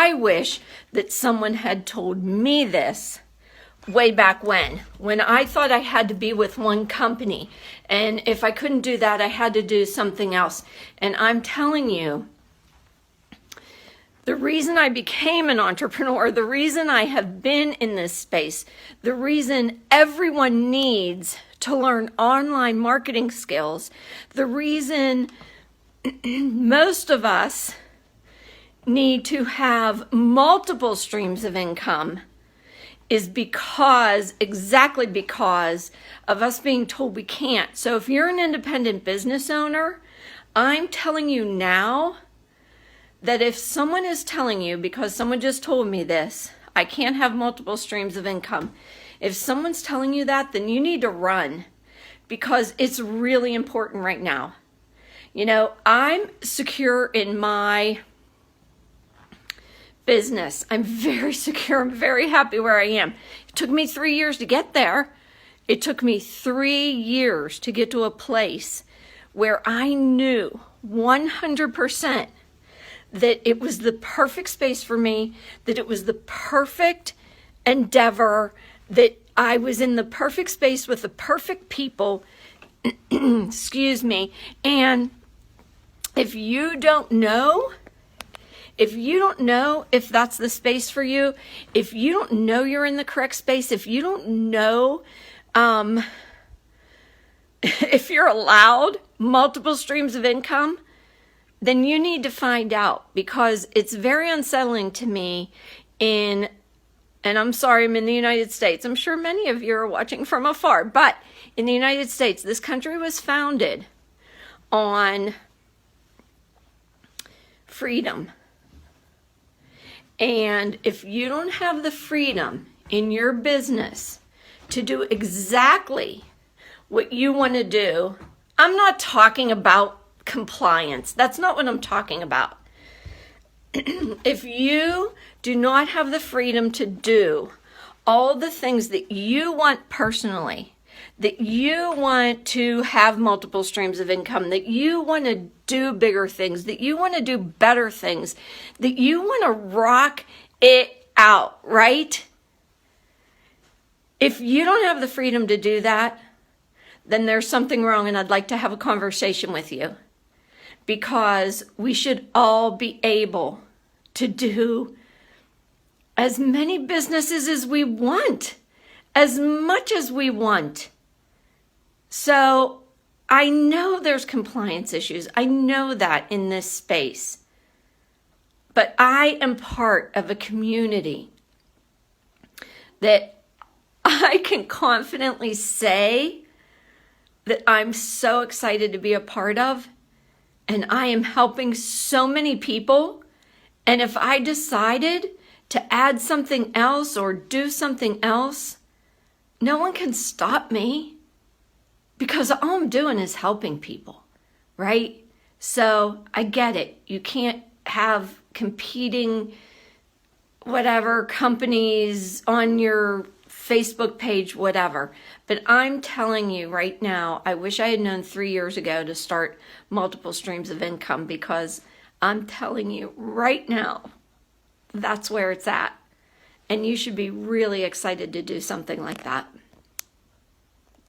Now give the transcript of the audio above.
I wish that someone had told me this way back when I thought I had to be with one company. And if I couldn't do that, I had to do something else. And I'm telling you, the reason I became an entrepreneur, the reason I have been in this space, the reason everyone needs to learn online marketing skills, the reason most of us need to have multiple streams of income is exactly because of us being told we can't. So if you're an independent business owner, I'm telling you now that if someone is telling you, because someone just told me this, I can't have multiple streams of income. If someone's telling you that, then you need to run, because it's really important right now. You know, I'm secure in my business. I'm very secure. I'm very happy where I am. It took me 3 years to get there. It took me 3 years to get to a place where I knew 100% that it was the perfect space for me, that it was the perfect endeavor, that I was in the perfect space with the perfect people, excuse me. And if you don't know if that's the space for you, if you don't know you're in the correct space, if you don't know if you're allowed multiple streams of income, then you need to find out, because it's very unsettling to me and I'm sorry, I'm in the United States. I'm sure many of you are watching from afar, but in the United States, this country was founded on freedom. And if you don't have the freedom in your business to do exactly what you want to do, I'm not talking about compliance. That's not what I'm talking about. If you do not have the freedom to do all the things that you want personally, that you want to have multiple streams of income, that you want to do bigger things, that you want to do better things, that you want to rock it out, right? If you don't have the freedom to do that, then there's something wrong, and I'd like to have a conversation with you. Because we should all be able to do as many businesses as we want, as much as we want. So I know there's compliance issues. I know that in this space. But I am part of a community that I can confidently say that I'm so excited to be a part of. And I am helping so many people. And if I decided to add something else or do something else, no one can stop me, because all I'm doing is helping people, right? So I get it. You can't have competing whatever companies on your Facebook page, whatever. But I'm telling you right now, I wish I had known 3 years ago to start multiple streams of income, because I'm telling you right now, that's where it's at. And you should be really excited to do something like that.